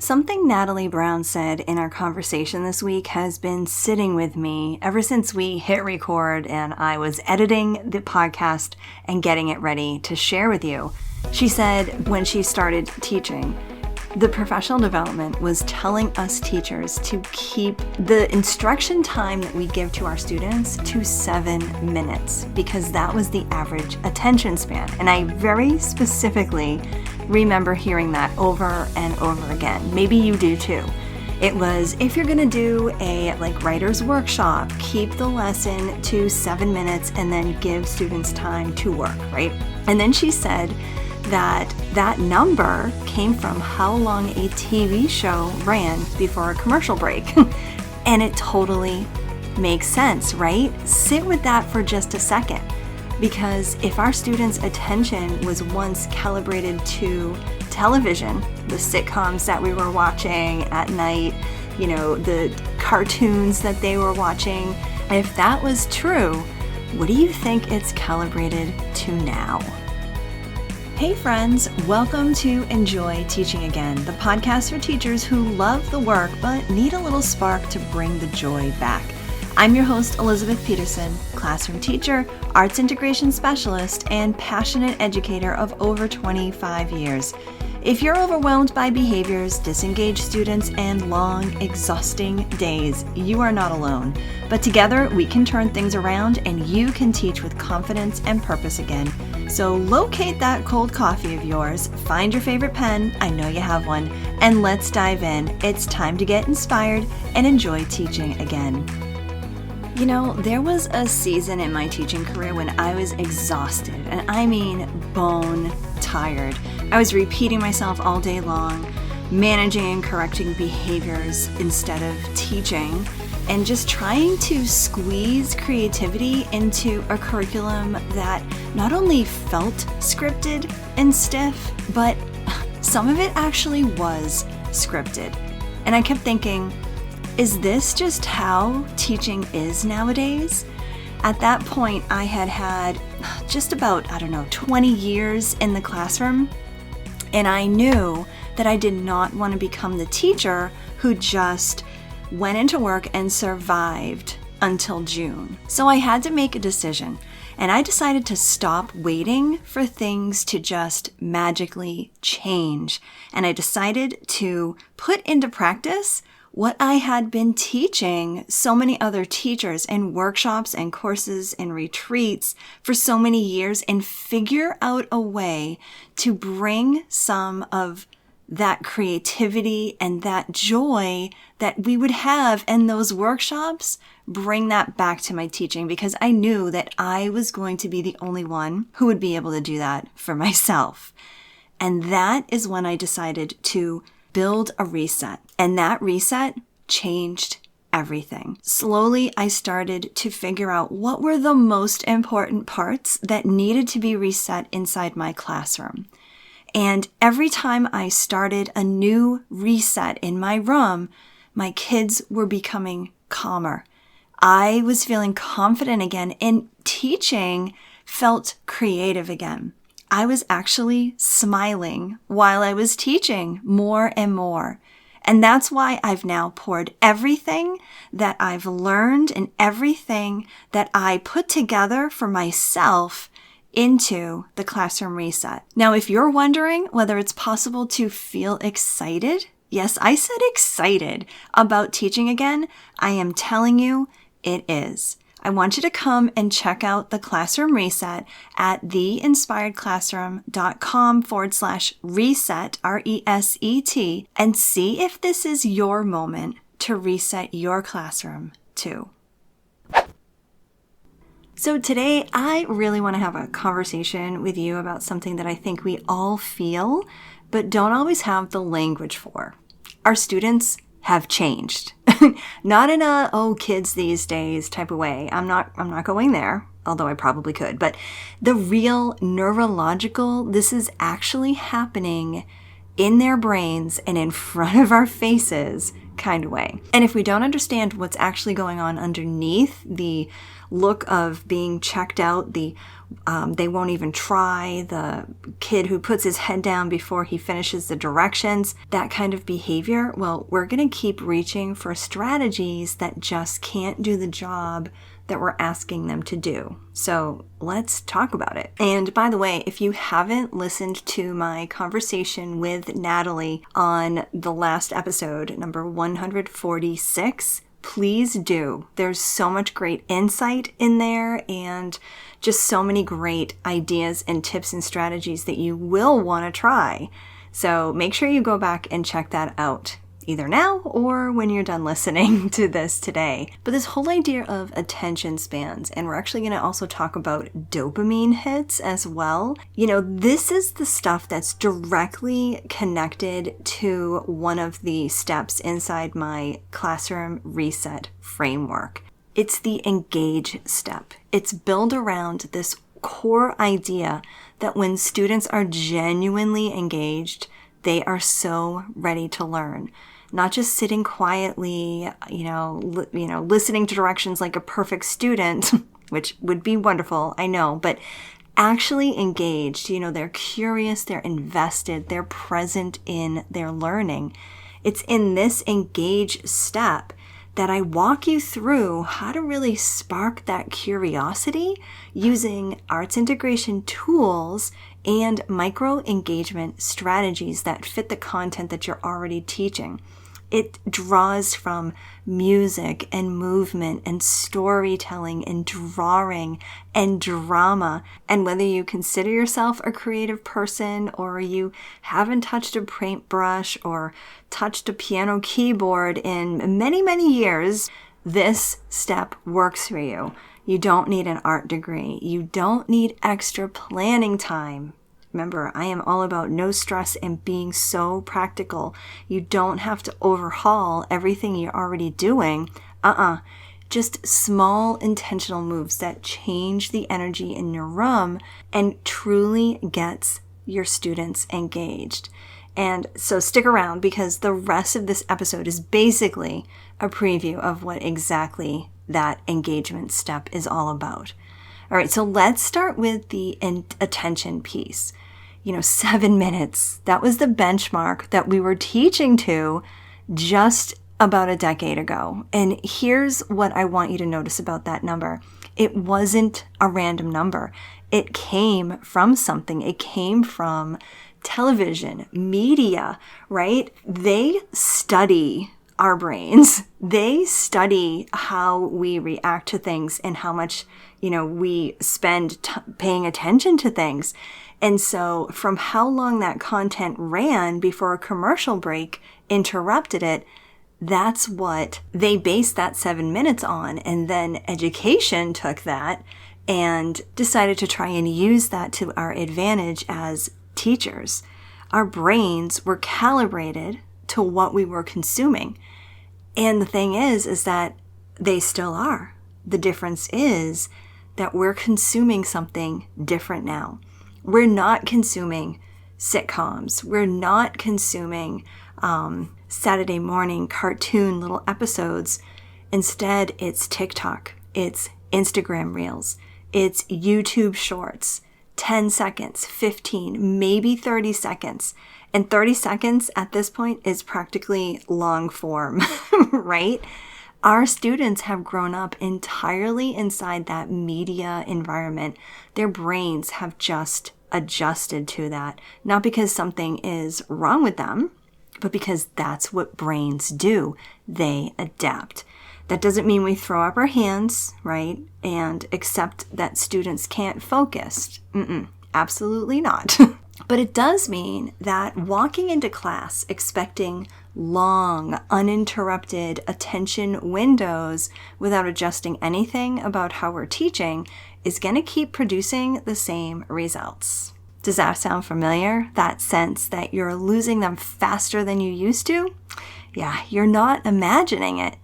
Something Natayle Brown said in our conversation this week has been sitting with me ever since we hit record and I was editing the podcast and getting it ready to share with you. She said when she started teaching, the professional development was telling us teachers to keep the instruction time that we give to our students to 7 minutes because that was the average attention span. And I very specifically remember hearing that over and over again. Maybe you do too. It was, if you're going to do a writer's workshop, keep the lesson to 7 minutes and then give students time to work, right? And then she said that number came from how long a TV show ran before a commercial break. And it totally makes sense, right? Sit with that for just a second. Because if our students' attention was once calibrated to television, the sitcoms that we were watching at night, the cartoons that they were watching, if that was true, what do you think it's calibrated to now? Hey friends, welcome to Enjoy Teaching Again, the podcast for teachers who love the work but need a little spark to bring the joy back. I'm your host, Elizabeth Peterson, classroom teacher, arts integration specialist, and passionate educator of over 25 years. If you're overwhelmed by behaviors, disengaged students, and long, exhausting days, you are not alone. But together, we can turn things around and you can teach with confidence and purpose again. So locate that cold coffee of yours, find your favorite pen, I know you have one, and let's dive in. It's time to get inspired and enjoy teaching again. There was a season in my teaching career when I was exhausted, and I mean bone tired. I was repeating myself all day long, managing and correcting behaviors instead of teaching, and just trying to squeeze creativity into a curriculum that not only felt scripted and stiff, but some of it actually was scripted. And I kept thinking, is this just how teaching is nowadays? At that point, I had just about, 20 years in the classroom, and I knew that I did not want to become the teacher who just went into work and survived until June. So I had to make a decision, and I decided to stop waiting for things to just magically change. And I decided to put into practice what I had been teaching so many other teachers in workshops and courses and retreats for so many years and figure out a way to bring some of that creativity and that joy that we would have in those workshops, bring that back to my teaching because I knew that I was going to be the only one who would be able to do that for myself. And that is when I decided to build a reset. And that reset changed everything. Slowly, I started to figure out what were the most important parts that needed to be reset inside my classroom. And every time I started a new reset in my room, my kids were becoming calmer. I was feeling confident again, and teaching felt creative again. I was actually smiling while I was teaching more and more. And that's why I've now poured everything that I've learned and everything that I put together for myself into the classroom reset. Now, if you're wondering whether it's possible to feel excited, yes, I said excited about teaching again, I am telling you it is. I want you to come and check out the Classroom Reset at theinspiredclassroom.com/reset, RESET, and see if this is your moment to reset your classroom too. So today, I really want to have a conversation with you about something that I think we all feel, but don't always have the language for. Our students have changed. Not in a, kids these days type of way. I'm not going there, although I probably could. But the real neurological, this is actually happening in their brains and in front of our faces kind of way. And if we don't understand what's actually going on underneath the look of being checked out, they won't even try, the kid who puts his head down before he finishes the directions, that kind of behavior, well, we're going to keep reaching for strategies that just can't do the job that we're asking them to do. So let's talk about it. And by the way, if you haven't listened to my conversation with Natayle on the last episode, number 146, please do. There's so much great insight in there and just so many great ideas and tips and strategies that you will want to try. So make sure you go back and check that out, either now or when you're done listening to this today. But this whole idea of attention spans, and we're actually going to also talk about dopamine hits as well. This is the stuff that's directly connected to one of the steps inside my classroom reset framework. It's the engage step. It's built around this core idea that when students are genuinely engaged, they are so ready to learn. Not just sitting quietly, listening to directions like a perfect student, which would be wonderful, I know, but actually engaged. They're curious, they're invested, they're present in their learning. It's in this engage step that I walk you through how to really spark that curiosity using arts integration tools and micro engagement strategies that fit the content that you're already teaching. It draws from music and movement and storytelling and drawing and drama. And whether you consider yourself a creative person or you haven't touched a paintbrush or touched a piano keyboard in many, many years, this step works for you. You don't need an art degree. You don't need extra planning time. Remember, I am all about no stress and being so practical. You don't have to overhaul everything you're already doing. Just small intentional moves that change the energy in your room and truly gets your students engaged. And so stick around because the rest of this episode is basically a preview of what exactly that engagement step is all about. All right, so let's start with the attention piece. 7 minutes. That was the benchmark that we were teaching to just about a decade ago. And here's what I want you to notice about that number. It wasn't a random number. It came from something. It came from television, media, right? They study our brains. They study how we react to things and how much, we spend paying attention to things. And so from how long that content ran before a commercial break interrupted it, that's what they based that 7 minutes on. And then education took that and decided to try and use that to our advantage as teachers. Our brains were calibrated to what we were consuming. And the thing is that they still are. The difference is that we're consuming something different now. We're not consuming sitcoms. We're not consuming Saturday morning cartoon little episodes. Instead, it's TikTok. It's Instagram Reels. It's YouTube Shorts. 10 seconds, 15, maybe 30 seconds. And 30 seconds at this point is practically long form, right? Our students have grown up entirely inside that media environment. Their brains have just adjusted to that, not because something is wrong with them, but because that's what brains do. They adapt. That doesn't mean we throw up our hands, right, and accept that students can't focus. Absolutely not. But it does mean that walking into class expecting long, uninterrupted attention windows without adjusting anything about how we're teaching is going to keep producing the same results. Does that sound familiar? That sense that you're losing them faster than you used to? Yeah, you're not imagining it.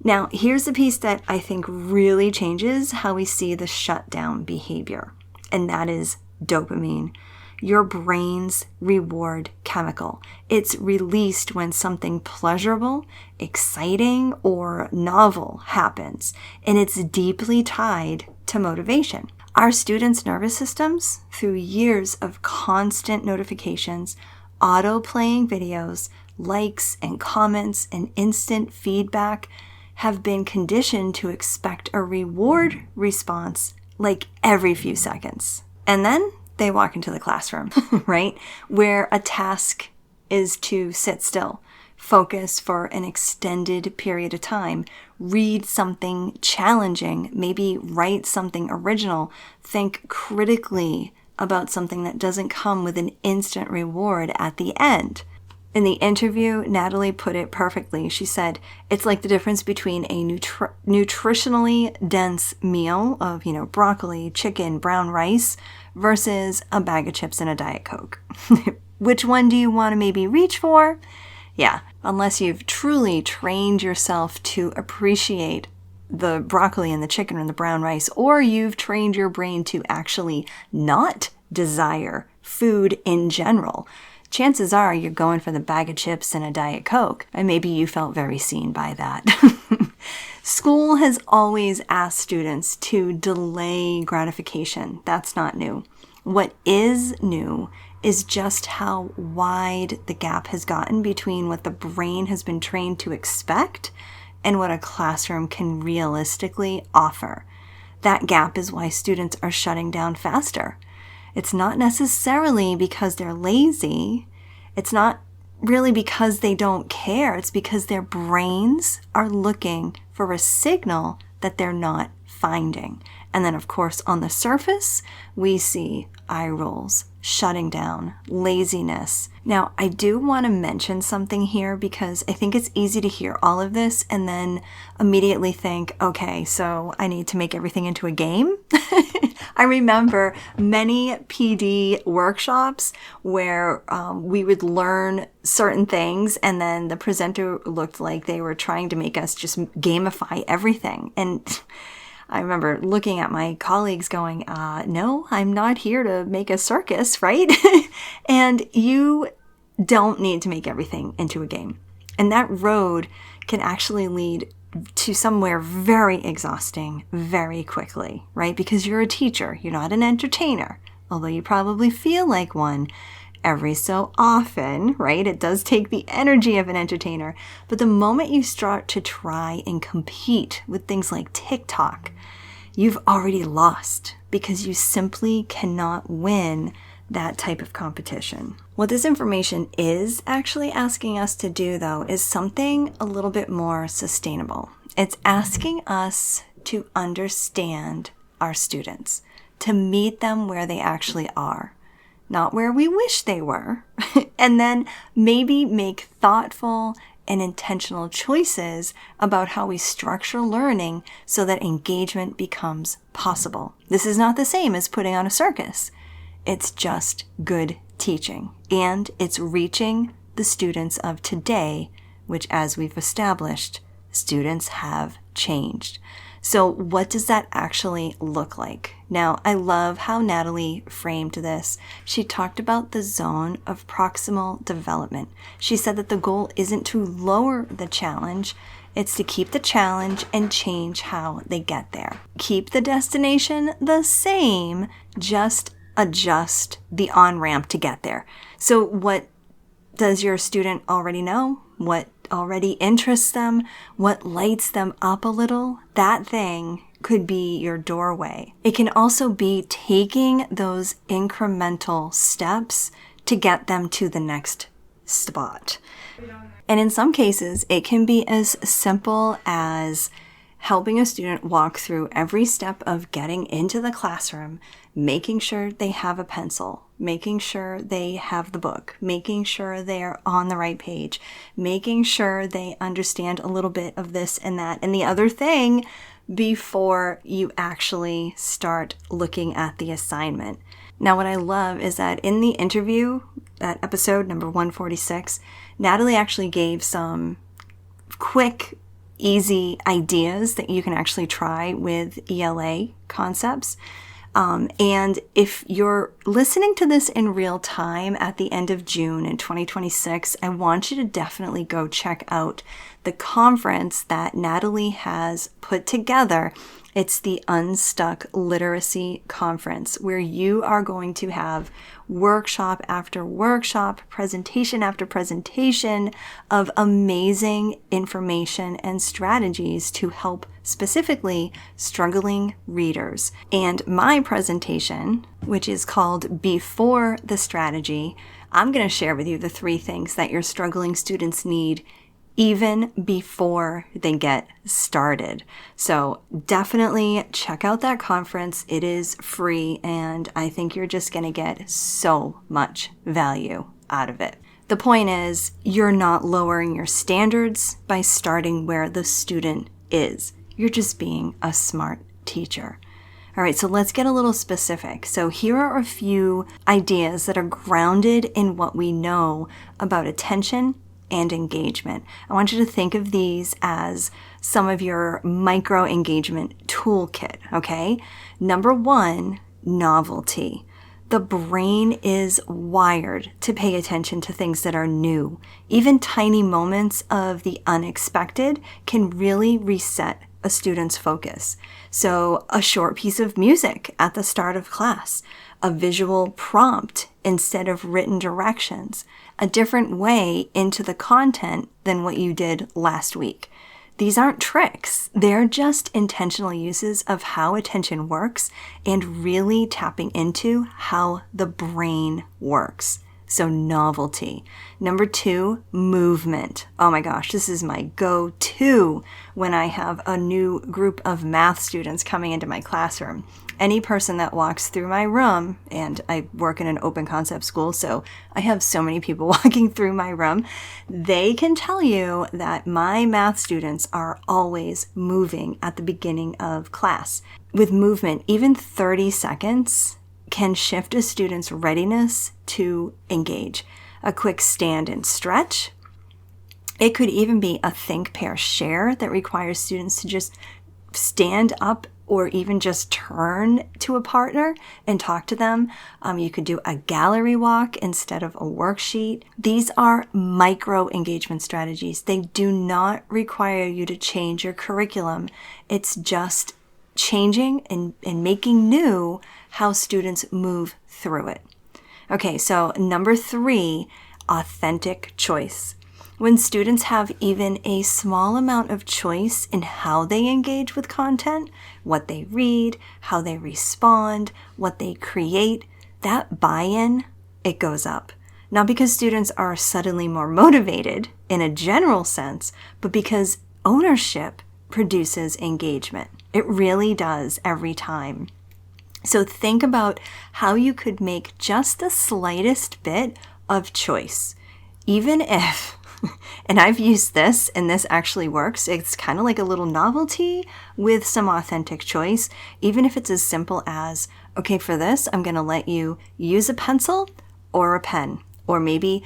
Now, here's the piece that I think really changes how we see the shutdown behavior, and that is dopamine. your brain's reward chemical. It's released when something pleasurable, exciting, or novel happens, and it's deeply tied to motivation. Our students' nervous systems, through years of constant notifications, auto-playing videos, likes and comments, and instant feedback, have been conditioned to expect a reward response like every few seconds. And then they walk into the classroom, right? Where a task is to sit still, focus for an extended period of time, read something challenging, maybe write something original, think critically about something that doesn't come with an instant reward at the end. In the interview, Natalie put it perfectly. She said, it's like the difference between a nutritionally dense meal of, broccoli, chicken, brown rice versus a bag of chips and a Diet Coke. Which one do you want to maybe reach for? Yeah, unless you've truly trained yourself to appreciate the broccoli and the chicken and the brown rice, or you've trained your brain to actually not desire food in general, chances are you're going for the bag of chips and a Diet Coke, and maybe you felt very seen by that. School has always asked students to delay gratification. That's not new. What is new is just how wide the gap has gotten between what the brain has been trained to expect and what a classroom can realistically offer. That gap is why students are shutting down faster. It's not necessarily because they're lazy. It's not really because they don't care. It's because their brains are looking for a signal that they're not finding. And then, of course, on the surface, we see eye rolls, shutting down, laziness. Now, I do want to mention something here because I think it's easy to hear all of this and then immediately think, okay, so I need to make everything into a game. I remember many PD workshops where we would learn certain things and then the presenter looked like they were trying to make us just gamify everything. And I remember looking at my colleagues going, no, I'm not here to make a circus, right? And you don't need to make everything into a game. And that road can actually lead to somewhere very exhausting very quickly, right? Because you're a teacher, you're not an entertainer, although you probably feel like one every so often, right? It does take the energy of an entertainer. But the moment you start to try and compete with things like TikTok, you've already lost because you simply cannot win that type of competition. What this information is actually asking us to do, though, is something a little bit more sustainable. It's asking us to understand our students, to meet them where they actually are, not where we wish they were, and then maybe make thoughtful and intentional choices about how we structure learning so that engagement becomes possible. This is not the same as putting on a circus. It's just good teaching, and it's reaching the students of today, which, as we've established, students have changed. So what does that actually look like? Now, I love how Natalie framed this. She talked about the zone of proximal development. She said that the goal isn't to lower the challenge, it's to keep the challenge and change how they get there. Keep the destination the same, just adjust the on-ramp to get there. So what does your student already know? What already interests them? What lights them up a little? That thing could be your doorway. It can also be taking those incremental steps to get them to the next spot. And in some cases, it can be as simple as helping a student walk through every step of getting into the classroom, making sure they have a pencil, making sure they have the book, making sure they're on the right page, making sure they understand a little bit of this and that and the other thing before you actually start looking at the assignment. Now, what I love is that in the interview, that episode number 146, Natalie actually gave some quick, easy ideas that you can actually try with ELA concepts. And if you're listening to this in real time at the end of June in 2026, I want you to definitely go check out the conference that Natalie has put together. It's the Unstuck Literacy Conference, where you are going to have workshop after workshop, presentation after presentation of amazing information and strategies to help specifically struggling readers. And my presentation, which is called Before the Strategy, I'm going to share with you the 3 things that your struggling students need even before they get started. So definitely check out that conference. It is free, and I think you're just going to get so much value out of it. The point is, you're not lowering your standards by starting where the student is. You're just being a smart teacher. All right, so let's get a little specific. So here are a few ideas that are grounded in what we know about attention and engagement. I want you to think of these as some of your micro engagement toolkit, okay? Number 1, novelty. The brain is wired to pay attention to things that are new. Even tiny moments of the unexpected can really reset a student's focus. So a short piece of music at the start of class, a visual prompt instead of written directions, a different way into the content than what you did last week. These aren't tricks. They're just intentional uses of how attention works and really tapping into how the brain works. So novelty. Number 2, movement. Oh my gosh, this is my go-to when I have a new group of math students coming into my classroom. Any person that walks through my room, and I work in an open concept school, so I have so many people walking through my room, they can tell you that my math students are always moving at the beginning of class. With movement, even 30 seconds can shift a student's readiness to engage. A quick stand and stretch. It could even be a think, pair, share that requires students to just stand up or even just turn to a partner and talk to them. You could do a gallery walk instead of a worksheet. These are micro engagement strategies. They do not require you to change your curriculum. It's just changing and making new how students move through it. Okay, so number 3, authentic choice. When students have even a small amount of choice in how they engage with content, what they read, how they respond, what they create, that buy-in, it goes up. Not because students are suddenly more motivated in a general sense, but because ownership produces engagement. It really does every time. So think about how you could make just the slightest bit of choice, even if, and I've used this and this actually works, it's kind of like a little novelty with some authentic choice, even if it's as simple as, okay, for this, I'm going to let you use a pencil or a pen, or maybe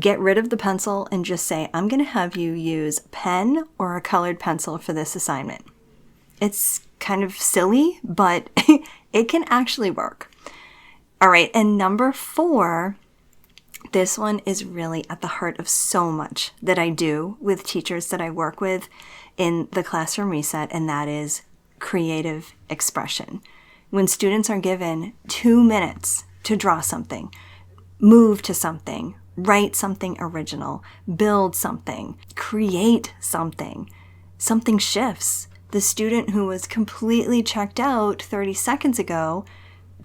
get rid of the pencil and just say, I'm going to have you use a pen or a colored pencil for this assignment. It's kind of silly, but it can actually work. All right, and number 4, this one is really at the heart of so much that I do with teachers that I work with in the Classroom Reset, and that is creative expression. When students are given 2 minutes to draw something, move to something, write something original, build something, create something, something shifts. The student who was completely checked out 30 seconds ago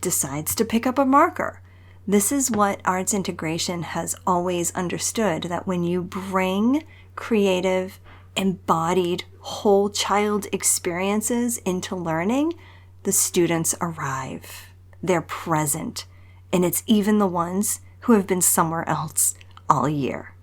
decides to pick up a marker. This is what arts integration has always understood, that when you bring creative, embodied, whole child experiences into learning, the students arrive. They're present. And it's even the ones who have been somewhere else all year.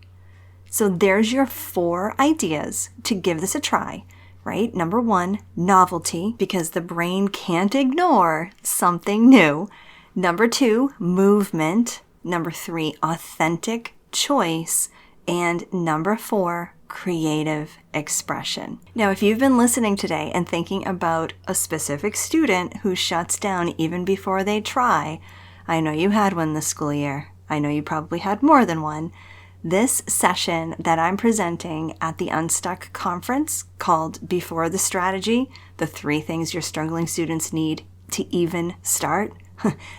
So there's your 4 ideas to give this a try. Right? Number 1, novelty, because the brain can't ignore something new. Number 2, movement. Number 3, authentic choice. And number 4, creative expression. Now, if you've been listening today and thinking about a specific student who shuts down even before they try, I know you had one this school year. I know you probably had more than one. This session that I'm presenting at the Unstuck conference called Before the Strategy, the 3 things your struggling students need to even start,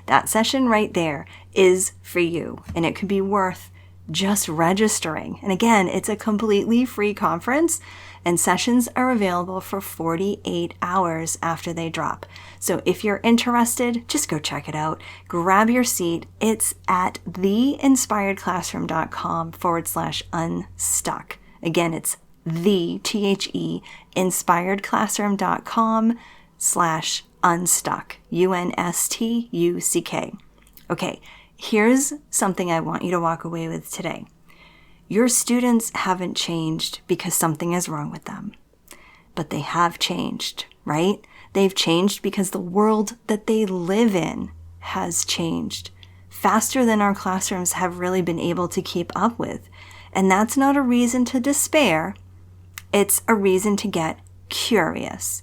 that session right there is for you, and it could be worth just registering. And again, it's a completely free conference, and sessions are available for 48 hours after they drop. So if you're interested, just go check it out. Grab your seat. It's at theinspiredclassroom.com/unstuck. Again, it's inspiredclassroom.com/unstuck. UNSTUCK. Okay, here's something I want you to walk away with today. Your students haven't changed because something is wrong with them, but they have changed, right? They've changed because the world that they live in has changed faster than our classrooms have really been able to keep up with. And that's not a reason to despair. It's a reason to get curious.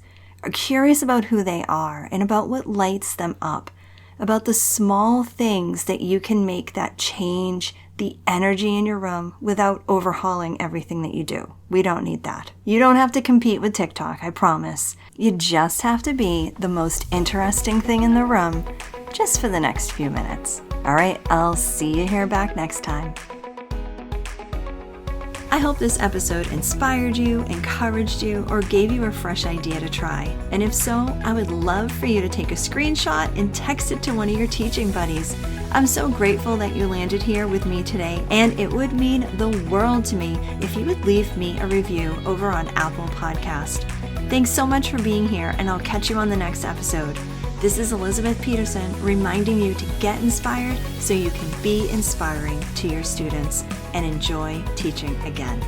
Curious about who they are and about what lights them up, about the small things that you can make that change the energy in your room without overhauling everything that you do. We don't need that. You don't have to compete with TikTok, I promise. You just have to be the most interesting thing in the room just for the next few minutes. All right, I'll see you here back next time. I hope this episode inspired you, encouraged you, or gave you a fresh idea to try. And if so, I would love for you to take a screenshot and text it to one of your teaching buddies. I'm so grateful that you landed here with me today, and it would mean the world to me if you would leave me a review over on Apple Podcast. Thanks so much for being here, and I'll catch you on the next episode. This is Elizabeth Peterson reminding you to get inspired so you can be inspiring to your students and enjoy teaching again.